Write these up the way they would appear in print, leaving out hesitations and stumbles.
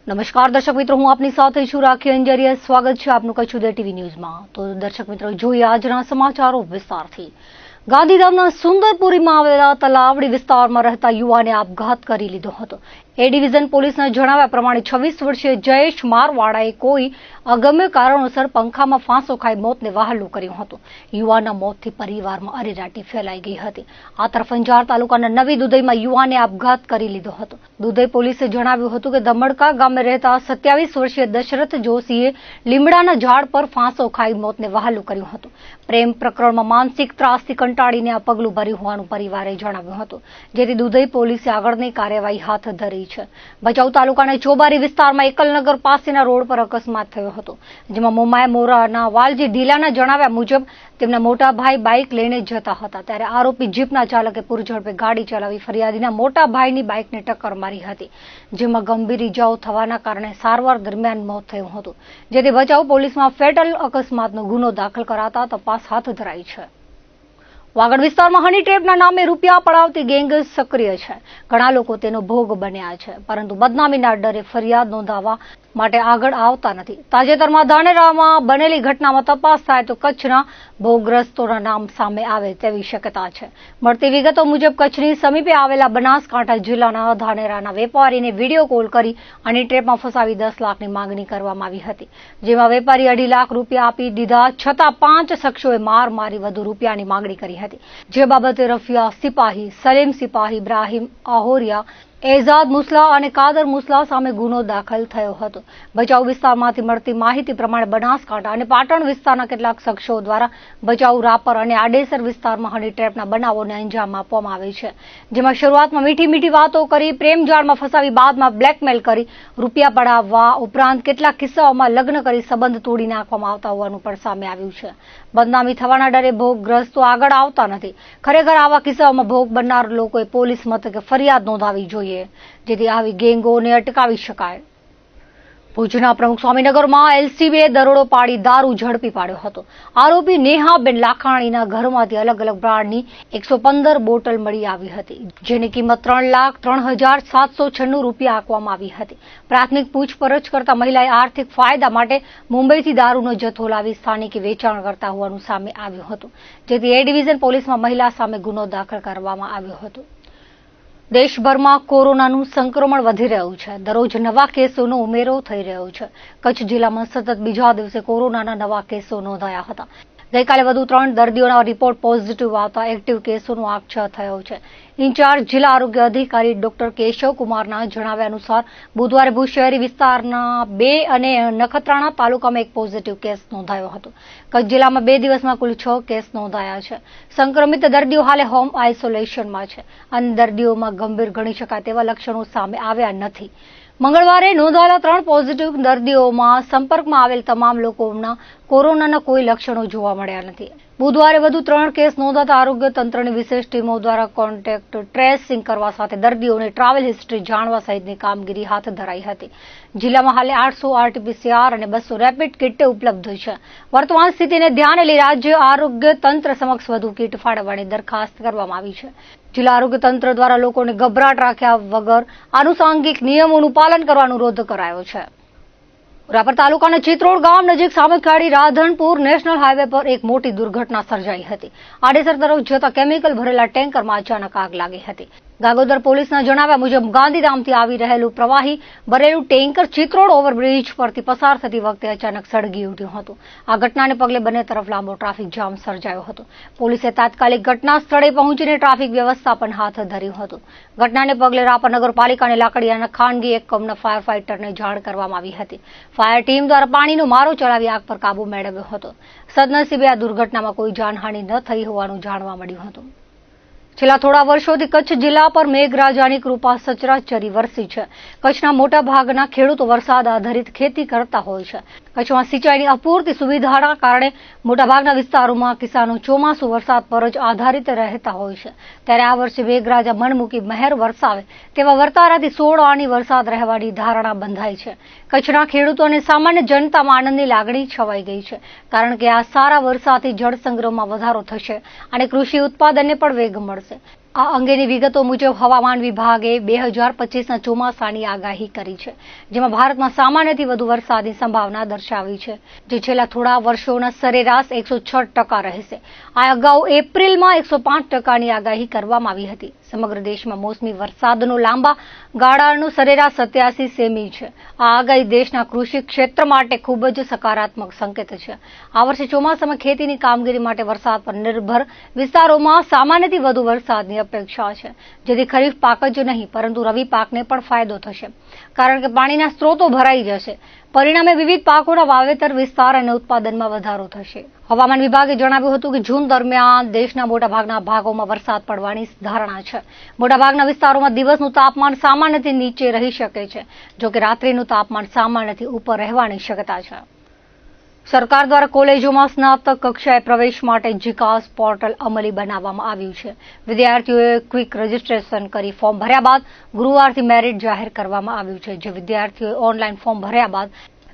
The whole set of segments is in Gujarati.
નમસ્કાર દર્શક મિત્રો, હું આપની સાથે છું રાખી અંજારિયા. સ્વાગત છે આપનું કચ્છ ઉદય ટીવી ન્યૂઝમાં. તો દર્શક મિત્રો, જોઈએ આજના સમાચારો વિસ્તારથી. ગાંધીધામના સુંદરપુરીમાં આવેલા તલાવડી વિસ્તારમાં રહેતા યુવાને આપઘાત કરી લીધો હતો. એ ડિવિઝન પોલીસના જણાવ્યા પ્રમાણે 26 વર્ષીય જયેશ મારવાડાએ કોઈ અગમ્ય કારણોસર પંખામાં ફાંસો ખાઈ મોતને વહાલું કર્યું હતું. યુવાનના મોતથી પરિવારમાં અરેરાટી ફેલાઈ ગઈ હતી. આ તરફ અંજાર તાલુકાના નવી દુધઈમાં યુવાને આપઘાત કરી લીધો હતો. દુધઈ પોલીસે જણાવ્યું હતું કે ધમડકા ગામે રહેતા 27 વર્ષીય દશરથ જોશીએ લીમડાના ઝાડ પર ફાંસો ખાઈ મોતને વહાલું કર્યું હતું. પ્રેમ પ્રકરણમાં માનસિક ત્રાસથી કંટાળીને આ પગલું ભર્યું હોવાનું પરિવારે જણાવ્યું હતું. જેથી દુધઈ પોલીસે આગળની કાર્યવાહી હાથ ધરી છે. ભચાઉ તાલુકાના ચોબારી વિસ્તારમાં એકલનગર પાસેના રોડ પર અકસ્માત થયો હતો, જેમાં મોમાય મોરાના વાલજી ઢીલાના જણાવ્યા મુજબ તેમના મોટા ભાઈ બાઇક લઈને જતા હતા, ત્યારે આરોપી જીપના ચાલકે પૂરઝડપે ગાડી ચલાવી ફરિયાદીના મોટા ભાઈની બાઇકને ટક્કર મારી હતી, જેમાં ગંભીર ઇજાઓ થવાના કારણે સારવાર દરમિયાન મોત થયું હતું. જેથી ભચાઉ પોલીસમાં ફેટલ અકસ્માતનો ગુનો દાખલ કરાતા તપાસ હાથ ધરાઈ છે. વાગડ વિસ્તારમાં હની ટ્રેપના નામે રૂપિયા પડાવતી ગેંગ સક્રિય છે. ઘણા લોકો તેનો ભોગ બન્યા છે, પરંતુ બદનામીના ડરે ફરિયાદ નોંધાવવા માટે આગળ આવતા નથી. તાજેતરમાં ધાનેરામાં બનેલી ઘટનામાં તપાસ થાય તો કચ્છના ભોગગ્રસ્તોના નામ સામે આવે તેવી શક્યતા છે. મળતી વિગતો મુજબ કચ્છની સમીપે આવેલા બનાસકાંઠા જિલ્લાના ધાનેરાના વેપારીને વિડીયો કોલ કરી હની ટ્રેપમાં ફસાવી 10 લાખની માંગણી કરવામાં આવી હતી, જેમાં વેપારી 2.5 લાખ રૂપિયા આપી દીધા છતાં 5 શખ્સોએ માર મારી વધુ રૂપિયાની માંગણી કરી હતી. જે બાબતે રફિયા સિપાહી, સલીમ સિપાહી, ઇબ્રાહીમ આહોરિયા, એઝાદ મુસલા અને કાદર મુસલા સામે ગુનો દાખલ થયો હતો. ભચાઉ વિસ્તારમાંથી મળતી માહિતી પ્રમાણે બનાસકાંઠા અને પાટણ વિસ્તારના કેટલાક શખ્સો દ્વારા ભચાઉ, રાપર અને આડેસર વિસ્તારમાં હની ટ્રેપના બનાવોને અંજામ આપવામાં આવે છે, જેમાં શરૂઆતમાં મીઠી વાતો કરી પ્રેમજાળમાં ફસાવી બાદમાં બ્લેકમેલ કરી રૂપિયા પડાવવા ઉપરાંત કેટલાક કિસ્સાઓમાં લગ્ન કરી સંબંધ તોડી નાખવામાં આવતા હોવાનું પણ સામે આવ્યું છે. બદનામી થવાના ડરે ભોગગ્રસ્તો આગળ આવતા નથી. ખરેખર આવા કિસ્સાઓમાં ભોગ બનનાર લોકોએ પોલીસ મથકે ફરિયાદ નોંધાવવી જોઈએ, જેથી આવી ગેંગોને અટકાવી શકાય. ભુજના પ્રમુખ સ્વામીનગરમાં એલસીબીએ દરોડો પાડી દારૂ ઝડપી પાડ્યો હતો. આરોપી નેહાબેન લાખાણીના ઘરમાંથી અલગ બ્રાન્ડની 115 બોટલ મળી આવી હતી, જેની કિંમત 3,03,796 રૂપિયા આંકવામાં આવી હતી. પ્રાથમિક પૂછપરછ કરતા મહિલાએ આર્થિક ફાયદા માટે મુંબઈથી દારૂનો જથ્થો લાવી સ્થાનિકે વેચાણ કરતા હોવાનું સામે આવ્યું હતું, જેથી એ ડિવિઝન પોલીસમાં મહિલા સામે ગુનો દાખલ કરવામાં આવ્યો હતો. દેશભરમાં કોરોનાનું સંક્રમણ વધી રહ્યું છે. દરરોજ નવા કેસોનો ઉમેરો થઈ રહ્યો છે. કચ્છ જિલ્લામાં સતત બીજા દિવસે કોરોનાના નવા કેસો નોંધાયા હતા. ગઈકાલે વધુ 3 દર્દીઓના રિપોર્ટ પોઝિટિવ આવતા એક્ટિવ કેસોનો આંક 6 થયો છે. ઇન્ચાર્જ જિલ્લા આરોગ્ય અધિકારી ડોક્ટર કેશવ કુમારના જણાવ્યા અનુસાર બુધવારે ભુજ શહેરી વિસ્તારના 2 અને નખત્રાણા તાલુકામાં 1 પોઝિટિવ કેસ નોંધાયો હતો. કચ્છ જિલ્લામાં 2 દિવસમાં કુલ 6 કેસ નોંધાયા છે. સંક્રમિત દર્દીઓ હાલે હોમ આઇસોલેશનમાં છે અને દર્દીઓમાં ગંભીર ગણી શકાય તેવા લક્ષણો સામે આવ્યા નથી. મંગળવારે નોંધાયેલા 3 પોઝિટિવ દર્દીઓમાં સંપર્કમાં આવેલ તમામ લોકોના કોરોનાના કોઈ લક્ષણો જોવા મળ્યા નથી. બુધવારે વધુ 3 કેસ નોંધાતા આરોગ્ય તંત્રની વિશેષ ટીમો દ્વારા કોન્ટેક્ટ ટ્રેસિંગ કરવા સાથે દર્દીઓની ટ્રાવેલ હિસ્ટ્રી જાણવા સહિતની કામગીરી હાથ ધરાઈ હતી. જિલ્લામાં હાલે 800 આરટીપીસીઆર અને 200 રેપિડ કિટ ઉપલબ્ધ છે. વર્તમાન સ્થિતિને ધ્યાને લઈ રાજ્ય આરોગ્ય તંત્ર સમક્ષ વધુ કિટ ફાળવવાની દરખાસ્ત કરવામાં આવી છે. જિલ્લા આરોગ્ય તંત્ર દ્વારા લોકોને ગભરાટ રાખ્યા વગર આનુષાંગિક નિયમોનું પાલન કરવાનો અનુરોધ કરાયો છે. રાપર તાલુકાના ચિત્રોડ ગામ નજીક સામખિયાળી રાધનપુર નેશનલ હાઈવે પર એક મોટી દુર્ઘટના સર્જાઈ હતી. આડેસર તરફ જતા કેમિકલ ભરેલા ટેન્કરમાં અચાનક આગ લાગી હતી. ગાગોદર પોલીસના જણાવ્યા મુજબ ગાંધીધામથી આવી રહેલું પ્રવાહી ભરેલું ટેન્કર ચિત્રોડ ઓવરબ્રિજ પરથી પસાર થતી વખતે અચાનક સળગી ઉઠ્યું હતું. આ ઘટનાને પગલે બંને તરફ લાંબો ટ્રાફિક જામ સર્જાયો હતો. પોલીસે તાત્કાલિક ઘટના સ્થળે પહોંચીને ટ્રાફિક વ્યવસ્થાપન હાથ ધર્યું હતું. ઘટનાને પગલે રાપર નગરપાલિકા અને લાકડીયાના ખાનગી એકમના ફાયર ફાઈટરને જાણ કરવામાં આવી હતી. ફાયર ટીમ દ્વારા પાણીનો મારો ચલાવી આગ પર કાબુ મેળવ્યો હતો. સદનસીબે આ દુર્ઘટનામાં કોઈ જાનહાનિ ન થઈ હોવાનું જાણવા મળ્યું હતું. છેલ્લા થોડા વર્ષોથી કચ્છ જિલ્લા પર મેઘરાજાની કૃપા સચરાચરી વરસી છે. કચ્છના મોટા ભાગના ખેડૂતો વરસાદ આધારિત ખેતી કરતા હોય છે. કચ્છમાં સિંચાઈની અપૂરતી સુવિધાના કારણે મોટાભાગના વિસ્તારોમાં કિસાનો ચોમાસુ વરસાદ પર જ આધારિત રહેતા હોય છે. ત્યારે આ વર્ષે મેઘરાજા મન મૂકી મહેર વરસાવે તેવા વર્તારાથી 16 આની વરસાદ રહેવાની ધારણા બંધાઈ છે. કચ્છના ખેડૂતો અને સામાન્ય જનતામાં આનંદની લાગણી છવાઈ ગઈ છે, કારણ કે આ સારા વરસાદથી જળ સંગ્રહમાં વધારો થશે અને કૃષિ ઉત્પાદનને પણ વેગ મળશે. આ અંગેની વિગતો મુજબ હવામાન વિભાગે 2025ના ચોમાસાની આગાહી કરી છે, જેમાં ભારતમાં સામાન્યથી વધુ વરસાદની સંભાવના દર્શાવી છે, જે છેલ્લા થોડા વર્ષોના સરેરાશ 106% રહેશે. આ અગાઉ એપ્રિલમાં 105%ની આગાહી કરવામાં આવી હતી. સમગ્ર દેશમાં મોસમી વરસાદનો લાંબા ગાળાનો સરેરાશ 87 સેમી છે. આ આગાહી દેશના કૃષિ ક્ષેત્ર માટે ખૂબ જ સકારાત્મક સંકેત છે. આ વર્ષે ચોમાસામાં ખેતીની કામગીરી માટે વરસાદ પર નિર્ભર વિસ્તારોમાં સામાન્યથી વધુ વરસાદની અપેક્ષા છે, જેથી ખરીફ પાક જ નહીં પરંતુ રવિ પાકને પણ ફાયદો થશે, કારણ કે પાણીના સ્ત્રોતો ભરાઈ જશે. પરિણામે વિવિધ પાકોના વાવેતર વિસ્તાર અને ઉત્પાદનમાં વધારો થશે. હવામાન વિભાગે જણાવ્યું હતું કે જૂન દરમિયાન દેશના મોટાભાગના ભાગોમાં વરસાદ પડવાની ધારણા છે. મોટાભાગના વિસ્તારોમાં દિવસનું તાપમાન સામાન્યથી નીચે રહી શકે છે, જોકે રાત્રિનું તાપમાન સામાન્યથી ઉપર રહેવાની શક્યતા છે. સરકાર દ્વારા કોલેજોમાં સ્નાતક કક્ષાએ પ્રવેશ માટે જીકાસ પોર્ટલ અમલી બનાવવામાં આવ્યું છે. વિદ્યાર્થીઓએ ક્વિક રજીસ્ટ્રેશન કરી ફોર્મ ભર્યા બાદ ગુરુવારથી મેરિટ જાહેર કરવામાં આવ્યું છે. જે વિદ્યાર્થીઓએ ઓનલાઈન ફોર્મ ભર્યા બાદ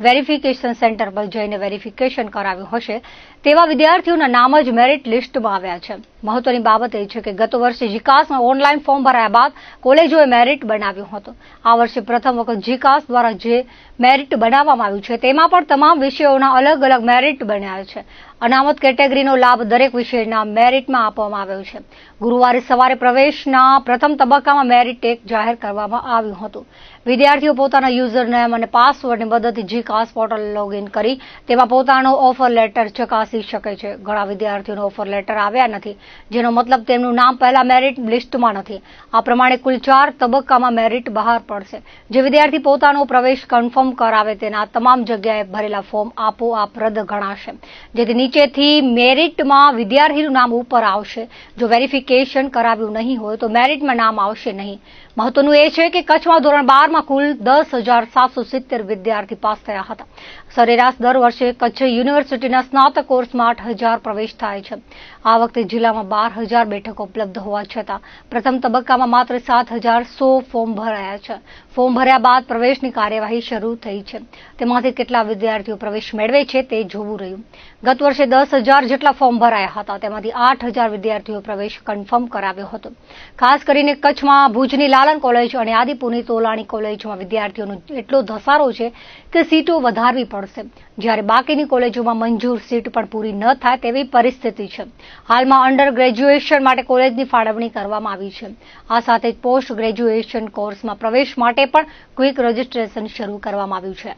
વેરિફિકેશન સેન્ટર પર જઈને વેરિફિકેશન કરાવ્યું હશે તેવા વિદ્યાર્થીઓના નામ જ મેરિટ લિસ્ટમાં આવ્યા છે. મહત્વની બાબત એ છે કે ગત વર્ષે જીકાસમાં ઓનલાઈન ફોર્મ ભરાયા બાદ કોલેજોએ મેરિટ બનાવ્યું હતું. આ વર્ષે પ્રથમ વખત જીકાસ દ્વારા જે મેરિટ બનાવવામાં આવ્યું છે તેમાં પણ તમામ વિષયોના અલગ અલગ મેરિટ બન્યા છે. અનામત કેટેગરીનો લાભ દરેક વિષયના મેરિટમાં આપવામાં આવ્યો છે. ગુરુવારે સવારે પ્રવેશના પ્રથમ તબક્કામાં મેરિટ એક જાહેર કરવામાં આવ્યું હતું. વિદ્યાર્થીઓ પોતાના યુઝરનેમ અને પાસવર્ડની મદદથી જીકાસ પોર્ટલ લોગિન કરી તેમાં પોતાનો ઓફર લેટર ચકાસી શકે છે. ઘણા વિદ્યાર્થીઓનો ઓફર લેટર આવ્યા નથી, જેનો મતલબ તેમનું નામ પહેલા મેરિટ લિસ્ટમાં નથી. આ પ્રમાણે કુલ 4 તબક્કામાં મેરિટ બહાર પડશે. જે વિદ્યાર્થી પોતાનો પ્રવેશ કન્ફર્મ કરાવે તેના તમામ જગ્યાએ ભરેલા ફોર્મ આપોઆપ રદ ગણાશે, જેથી નીચેથી મેરિટમાં વિદ્યાર્થીનું નામ ઉપર આવશે. જો વેરિફિકેશન કરાવ્યું નહીં હોય તો મેરિટમાં નામ આવશે નહીં. મહત્વનું એ છે કે કચ્છમાં ધોરણ 12માં કુલ 10,770 વિદ્યાર્થી પાસ થયા હતા. સરેરાશ દર વર્ષે કચ્છ યુનિવર્સિટીના સ્નાતક કોર્સમાં 8,000 પ્રવેશ થાય છે. આ વખતે જિલ્લામાં 12,000 બેઠકો ઉપલબ્ધ હોવા છતાં પ્રથમ તબક્કામાં માત્ર 7,100 ફોર્મ ભરાયા છે. ફોર્મ ભર્યા બાદ પ્રવેશની કાર્યવાહી શરૂ થઈ છે. તેમાંથી કેટલા વિદ્યાર્થીઓ પ્રવેશ મેળવે છે તે જોવું રહ્યું. ગત વર્ષે 10,000 જેટલા ફોર્મ ભરાયા હતા, તેમાંથી 8,000 વિદ્યાર્થીઓ પ્રવેશ કન્ફર્મ કરાવ્યો હતો. ખાસ કરીને કચ્છમાં ભુજની લાલન કોલેજ અને આદિપુરની તોલાણી કોલેજમાં વિદ્યાર્થીઓનો એટલો ધસારો છે કે સીટો વધારવી પડશે, જ્યારે બાકીની કોલેજોમાં મંજૂર સીટ પણ પૂરી ન થાય તેવી પરિસ્થિતિ છે. હાલમાં અંડર ગ્રેજ્યુએશન માટે કોલેજની ફાળવણી કરવામાં આવી છે. આ સાથે જ પોસ્ટ ગ્રેજ્યુએશન કોર્સમાં પ્રવેશ માટે પણ ક્વિક રજીસ્ટ્રેશન શરૂ કરવામાં આવ્યું છે.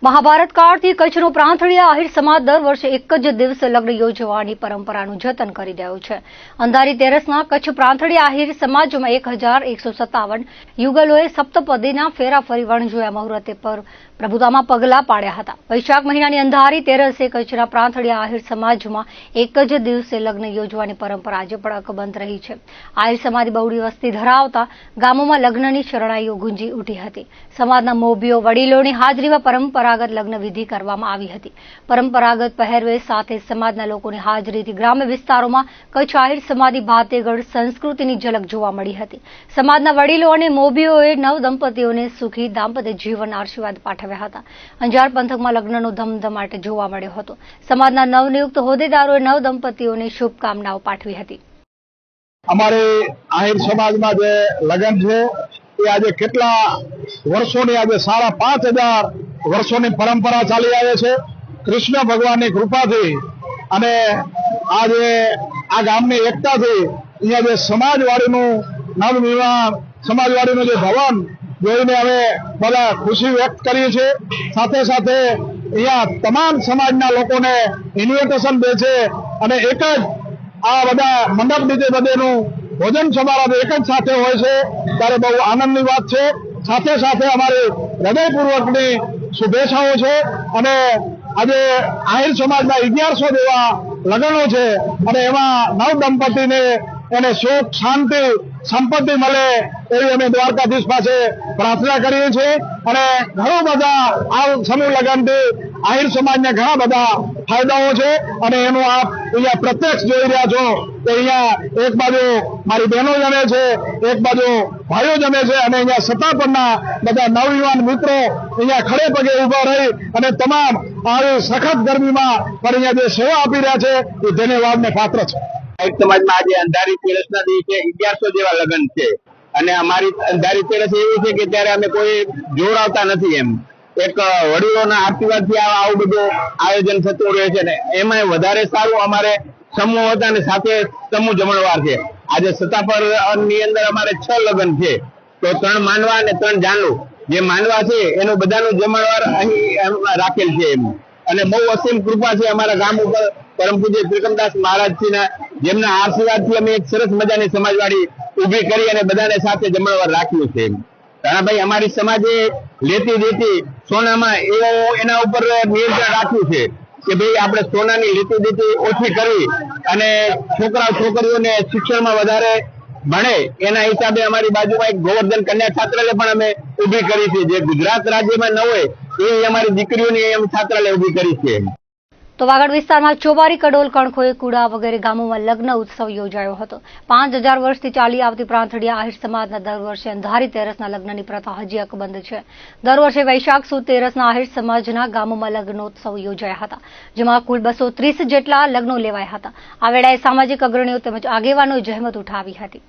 મહાભારત કાળથી કચ્છનો પ્રાંથળીયા આહિર સમાજ દર વર્ષે એક જ દિવસે લગ્ન યોજવાની પરંપરાનું જતન કરી રહ્યો છે. અંધારી તેરસના કચ્છ પ્રાંથળીયા આહિર સમાજમાં 1,157 યુગલોએ સપ્તપદીના ફેરા ફરી વણજોયા મુહૂર્તે પર પ્રભુતામાં પગલાં પાડ્યા હતા. વૈશાખ મહિનાની અંધારી તેરસે કચ્છના પ્રાંથળીયા આહિર સમાજમાં એક જ દિવસે લગ્ન યોજવાની પરંપરા આજે પણ અકબંધ રહી છે. આહિર સમાજની બહોળી વસ્તી ધરાવતા ગામોમાં લગ્નની શરણાઈઓ ગુંજી ઉઠી હતી. સમાજના મોભીઓ વડીલોની હાજરીમાં પરંપરાગત લગ્ન વિધિ કરવામાં આવી હતી. પરંપરાગત પહેરવેશ સાથે સમાજના લોકોની હાજરીથી ગ્રામ્ય વિસ્તારોમાં કચ્છ આહિર સમાજની ભાતેગઢ સંસ્કૃતિની ઝલક જોવા મળી હતી. સમાજના વડીલો અને મોભીઓએ નવ દંપતીઓને સુખી દાંપત્ય જીવન આશીર્વાદ પાઠવ્યા હતા. અંજાર પંથકમાં લગ્નનો ધમધમાટ જોવા મળ્યો હતો. સમાજના નવનિયુક્ત હોદ્દેદારોએ નવ દંપતીઓને શુભકામનાઓ પાઠવી હતી. અમારે આહિર સમાજમાં જે લગ્ન છે એ આજે કેટલા વર્ષોની, આજે 5,500 વર્ષોની પરંપરા ચાલી આવે છે. કૃષ્ણ ભગવાનની કૃપાથી અને આજે આ ગામની એકતાથી અહીંયા જે સમાજવાડીનું નવનિર્માણ, સમાજવાડીનું જે ભવન જોઈને અમે બધા ખુશી વ્યક્ત કરીએ છીએ. સાથે સાથે અહીંયા તમામ સમાજના લોકોને ઇન્વિટેશન દે છે અને એક જ આ બધા મંડપ નીચે બધેનું ભોજન સમારંભ એક જ સાથે હોય છે, ત્યારે બહુ આનંદની વાત છે. સાથે સાથે અમારી હૃદયપૂર્વકની શુભેચ્છાઓ છે અને આજે આહિર સમાજના 1100 જેવા લગ્નો છે અને એમાં નવ દંપતીને એને સુખ, શાંતિ, સંપત્તિ મળે એવી અમે દ્વારકાધીશ પાસે પ્રાર્થના કરીએ છીએ. અને ઘણા બધા આ સમૂહ લગ્નથી આહિર સમાજને ઘણા બધા ફાયદાઓ છે અને એનું આપ અહીંયા પ્રત્યક્ષ જોઈ રહ્યા છો કે અહીંયા એક બાજુ મારી બહેનો જમે છે, એક બાજુ ભાઈઓ જમે છે અને અહીંયા સત્તા પરના બધા નવયુવાન મિત્રો અહીંયા ખડે પગે ઉભા રહી અને તમામ આવી સખત ગરમીમાં પણ અહીંયા જે સેવા આપી રહ્યા છે એ ધન્યવાદને પાત્ર છે. એક સમાજમાં આજે અંધારી તેરસના દિવસે 1100 જેવા લગ્ન છે અને અમારી અંધારી તેરસ એવી છે કે ત્યારે અમે કોઈ જોડાવતા નથી. એમ એક વડીલોના આશીર્વાદથી આવું બધું આયોજન થતું રહે છે ને એમાં વધારે સારું અમારે સમૂહ હતા અને સાથે સમૂહ જમણવાર છે. આજે સત્તાપર ની અંદર અમારે 6 લગ્ન છે, તો 3 માનવા અને 3 જાનુ. જે માનવા છે એનું બધાનું જમણવાર અહીં રાખેલ છે એમ. અને બહુ અસીમ કૃપા છે અમારા ગામ ઉપર પરમ પૂજ્ય ત્રિકમદાસ મહારાજજીના, જેમના આશીર્વાદથી અમે એક સરસ મજાની સમાજવાડી ઊભી કરી અને બધાને સાથે જમણવાર રાખ્યું છે. રાણાભાઈ, અમારી સમાજે લેતી દેતી સોનામાં એના ઉપર નિયંત્રણ રાખ્યું છે કે ભાઈ આપણે સોનાની લેતી દેતી ઓછી કરવી અને છોકરીઓને શિક્ષણમાં વધારે ભણે એના હિસાબે અમારી બાજુમાં એક ગોવર્ધન કન્યા છાત્રાલય પણ અમે ઊભી કરી છે. જે ગુજરાત રાજ્યમાં ન હોય એવી અમારી દીકરીઓની એમ છાત્રાલય ઊભી કરી છે. તો વાગડ વિસ્તારમાં ચોબારી, કડોલ, કણખોઈ, કુડા વગેરે ગામોમાં લગ્ન ઉત્સવ યોજાયો હતો. 5000 વર્ષથી ચાલી આવતી પ્રાંથળિયા આહિર સમાજના દર વર્ષે અંધારી તેરસના લગ્નની પ્રથા હજી અકબંધ છે. દર વર્ષે વૈશાખ સુદ તેરસના આહિર સમાજના ગામોમાં લગ્નોત્સવ યોજાયા હતા, જેમાં કુલ 230 જેટલા લગ્નો લેવાયા હતા. આ વેળાએ સામાજિક અગ્રણીઓ તેમજ આગેવાનોએ જહેમત ઉઠાવી હતી.